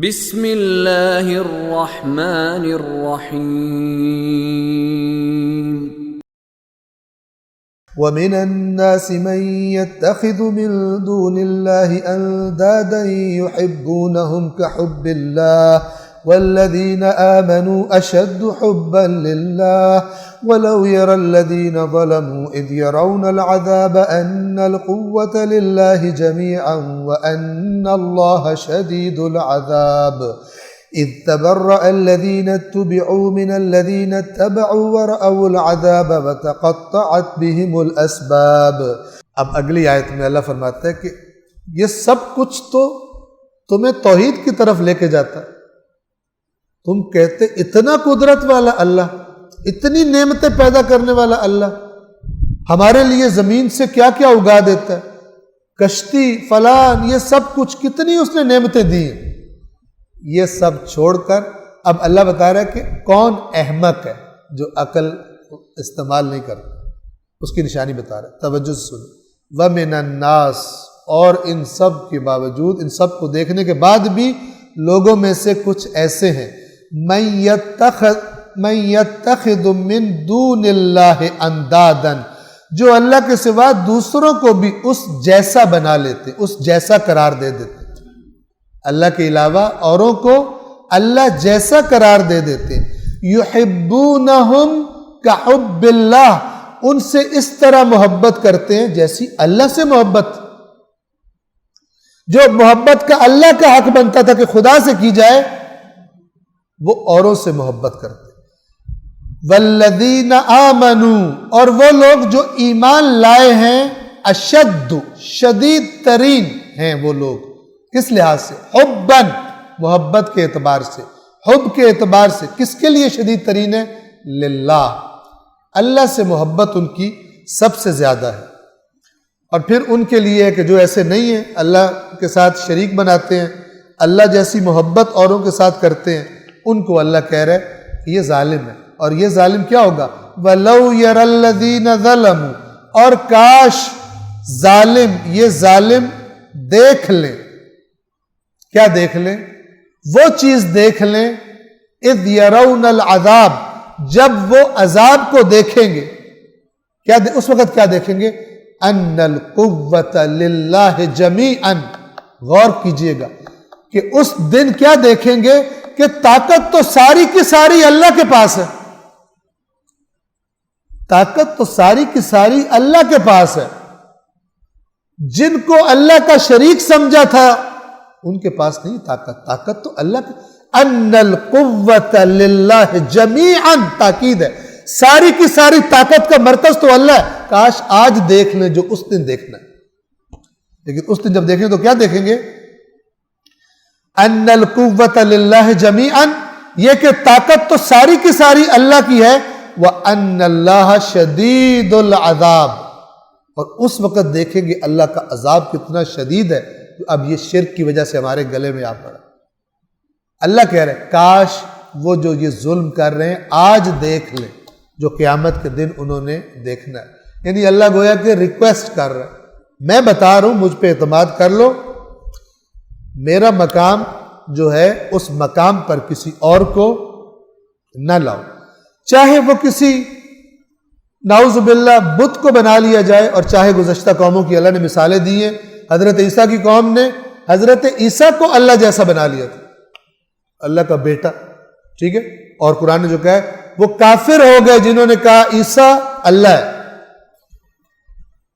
بسم اللہ الرحمن الرحیم وَمِنَ النَّاسِ مَن يَتَّخِذُ مِن دُونِ اللَّهِ أَندَادًا يُحِبُّونَهُمْ كَحُبِّ اللَّهِ وَالَّذِينَ آمَنُوا أَشَدُّ حُبًّا لِلَّهِ وَلَوْ يَرَى الَّذِينَ ظَلَمُوا إِذْ يَرَوْنَ الْعَذَابَ أَنَّ الْقُوَّةَ لِلَّهِ جَمِيعًا وَأَنَّ اللَّهَ شَدِيدُ الْعَذَابِ إِذْ تَبَرَّأَ الَّذِينَ اتُّبِعُوا مِنَ الَّذِينَ اتَّبَعُوا وَرَأَوُا الْعَذَابَ وَتَقَطَّعَتْ بِهِمُ الْأَسْبَابُ۔ اب اگلی آیت میں اللہ فرماتا ہے کہ یہ سب کچھ تو تمہیں توحید کی طرف لے کے جاتا ہے۔ تم کہتے اتنا قدرت والا اللہ، اتنی نعمتیں پیدا کرنے والا اللہ، ہمارے لیے زمین سے کیا کیا اگا دیتا ہے، کشتی فلان، یہ سب کچھ کتنی اس نے نعمتیں دی ہیں۔ یہ سب چھوڑ کر اب اللہ بتا رہا ہے کہ کون احمق ہے جو عقل استعمال نہیں کرتا، اس کی نشانی بتا رہا ہے۔ توجہ سے سنیں۔ وَمِنَ النَّاسِ، اور ان سب کے باوجود، ان سب کو دیکھنے کے بعد بھی لوگوں میں سے کچھ ایسے ہیں مَن يَتَّخِذُ مِن دُونِ اللَّهِ أَندَادًا، جو اللہ کے سوا دوسروں کو بھی اس جیسا بنا لیتے، اس جیسا قرار دے دیتے، اللہ کے علاوہ اوروں کو اللہ جیسا قرار دے دیتے۔ یحبونہم کحب اللہ، ان سے اس طرح محبت کرتے ہیں جیسی اللہ سے محبت، جو محبت کا اللہ کا حق بنتا تھا کہ خدا سے کی جائے، وہ اوروں سے محبت کرتے۔ والذین آمنوا، اور وہ لوگ جو ایمان لائے ہیں، اشد، شدید ترین ہیں وہ لوگ، کس لحاظ سے؟ حباً، محبت کے اعتبار سے، حب کے اعتبار سے کس کے لیے شدید ترین ہے؟ للہ، اللہ سے محبت ان کی سب سے زیادہ ہے۔ اور پھر ان کے لیے ہے کہ جو ایسے نہیں ہیں، اللہ کے ساتھ شریک بناتے ہیں، اللہ جیسی محبت اوروں کے ساتھ کرتے ہیں، ان کو اللہ کہہ رہے کہ یہ ظالم ہے۔ اور یہ ظالم کیا ہوگا؟ وَلَوْ يَرَى الَّذِينَ ظَلَمُوا، اور کاش ظالم، یہ ظالم دیکھ لیں، کیا دیکھ لیں؟ وہ چیز دیکھ لیں، اِذْ يَرَوْنَ الْعَذَابَ، جب وہ عذاب کو دیکھیں گے، کیا اس وقت کیا دیکھیں گے؟ أَنَّ الْقُوَّةَ لِلَّهِ جَمِيعًا، غور کیجئے گا کہ اس دن کیا دیکھیں گے کہ طاقت تو ساری کی ساری اللہ کے پاس ہے، طاقت تو ساری کی ساری اللہ کے پاس ہے، جن کو اللہ کا شریک سمجھا تھا ان کے پاس نہیں طاقت، طاقت تو اللہ کے۔ ان القوۃ للہ جمیعا، تاکید ہے، ساری کی ساری طاقت کا مرکز تو اللہ ہے۔ کاش آج دیکھ لیں جو اس دن دیکھنا ہے، لیکن اس دن جب دیکھیں تو کیا دیکھیں گے؟ ان القوۃ للہ جمیعا، یہ کہ طاقت تو ساری کی ساری اللہ کی ہے، وَأَنَّ اللَّهَ شَدِيدُ الْعَذَابِ، اور اس وقت دیکھیں گے اللہ کا عذاب کتنا شدید ہے، جو اب یہ شرک کی وجہ سے ہمارے گلے میں آ پڑا۔ اللہ کہہ رہے ہیں کاش وہ جو یہ ظلم کر رہے ہیں آج دیکھ لیں جو قیامت کے دن انہوں نے دیکھنا ہے۔ یعنی اللہ گویا کہ ریکویسٹ کر رہا ہے، میں بتا رہا ہوں مجھ پہ اعتماد کر لو، میرا مقام جو ہے اس مقام پر کسی اور کو نہ لاؤ، چاہے وہ کسی نعوذ باللہ بت کو بنا لیا جائے، اور چاہے گزشتہ قوموں کی اللہ نے مثالیں دی ہیں، حضرت عیسیٰ کی قوم نے حضرت عیسیٰ کو اللہ جیسا بنا لیا تھا، اللہ کا بیٹا، ٹھیک ہے، اور قرآن نے جو کہا ہے وہ کافر ہو گئے جنہوں نے کہا عیسیٰ اللہ ہے،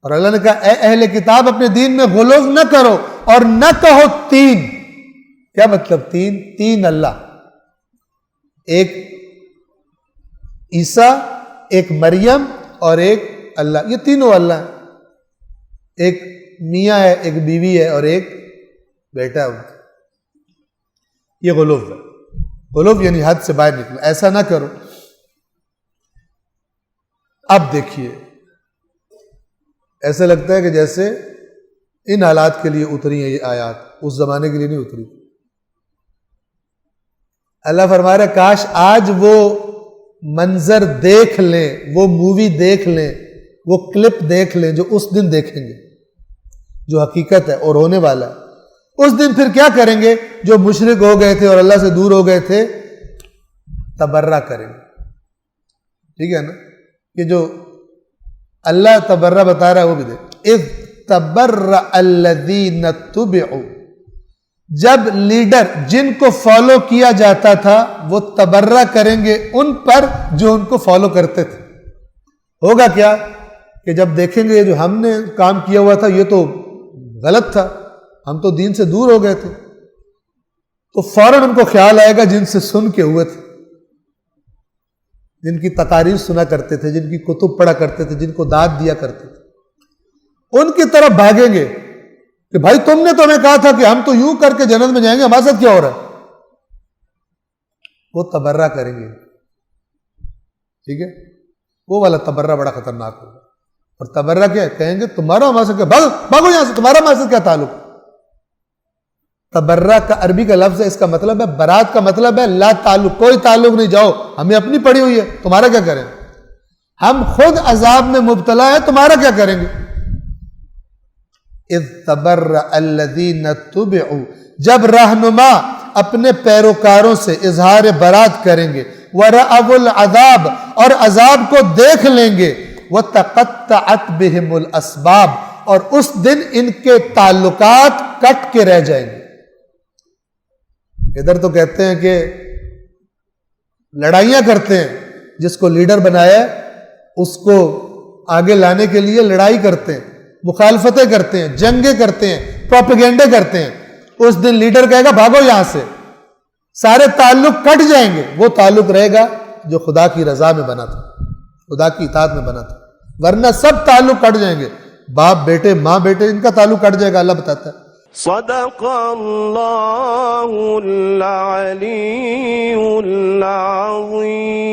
اور اللہ نے کہا اے اہل کتاب اپنے دین میں غلو نہ کرو اور نہ کہو تین۔ کیا مطلب تین اللہ، ایک عیسیٰ، ایک مریم اور ایک اللہ، یہ تینوں اللہ ہیں، ایک میاں ہے، ایک بیوی ہے اور ایک بیٹا ہے ان کا۔ یہ غلو ہے، غلو یعنی حد سے باہر نکلو، ایسا نہ کرو۔ اب دیکھیے ایسا لگتا ہے کہ جیسے ان حالات کے لیے اتری ہیں یہ آیات، اس زمانے کے لیے نہیں اتری۔ اللہ فرما رہا ہے کاش آج وہ منظر دیکھ لیں، وہ مووی دیکھ لیں، وہ کلپ دیکھ لیں جو اس دن دیکھیں گے، جو حقیقت ہے اور ہونے والا ہے۔ اس دن پھر کیا کریں گے؟ جو مشرک ہو گئے تھے اور اللہ سے دور ہو گئے تھے تبرہ کریں گے. ٹھیک ہے نا؟ کہ جو اللہ تبرہ بتا رہا ہے وہ بھی دے. اذ تبرأ الذین اتبعوا، جب لیڈر جن کو فالو کیا جاتا تھا وہ تبرہ کریں گے ان پر جو ان کو فالو کرتے تھے. ہوگا کیا کہ جب دیکھیں گے جو ہم نے کام کیا ہوا تھا یہ تو غلط تھا، ہم تو دین سے دور ہو گئے تھے، تو فوراً ان کو خیال آئے گا جن سے سن کے ہوئے تھے، جن کی تقاریر سنا کرتے تھے، جن کی کتب پڑھا کرتے تھے، جن کو داد دیا کرتے تھے، ان کی طرف بھاگیں گے کہ بھائی تم نے تو ہمیں کہا تھا کہ ہم تو یوں کر کے جنت میں جائیں گے، ہمارے ساتھ کیا ہو رہا ہے؟ وہ تبرہ کریں گے. ٹھیک ہے؟ وہ والا تبرہ بڑا خطرناک ہوگا. اور تبرہ کیا ہے؟ کہیں گے تمہارا ہمارے سے کیا، بھاگو یہاں سے، تمہارا ہمارے سے کیا تعلق؟ تبرہ کا عربی کا لفظ ہے، اس کا مطلب ہے برات کا مطلب ہے لا تعلق، کوئی تعلق نہیں، جاؤ، ہمیں اپنی پڑی ہوئی ہے، تمہارا کیا کریں؟ ہم خود عذاب میں مبتلا ہے، تمہارا کیا کریں گے؟ اذ تبرأ الذین اتبعوا، جب رہنما اپنے پیروکاروں سے اظہار برات کریں گے، ورأوا العذاب، اور عذاب کو دیکھ لیں گے، وتقطعت بہم الاسباب، اور اس دن ان کے تعلقات کٹ کے رہ جائیں گے. ادھر تو کہتے ہیں کہ لڑائیاں کرتے ہیں، جس کو لیڈر بنایا ہے اس کو آگے لانے کے لیے لڑائی کرتے ہیں، مخالفتیں کرتے ہیں، جنگیں کرتے ہیں، پروپیگنڈے کرتے ہیں. اس دن لیڈر کہے گا بھاگو یہاں سے، سارے تعلق کٹ جائیں گے. وہ تعلق رہے گا جو خدا کی رضا میں بنا تھا، خدا کی اطاعت میں بنا تھا، ورنہ سب تعلق کٹ جائیں گے. باپ بیٹے، ماں بیٹے، ان کا تعلق کٹ جائے گا. اللہ بتاتا ہے صدق اللہ العلی العظیم.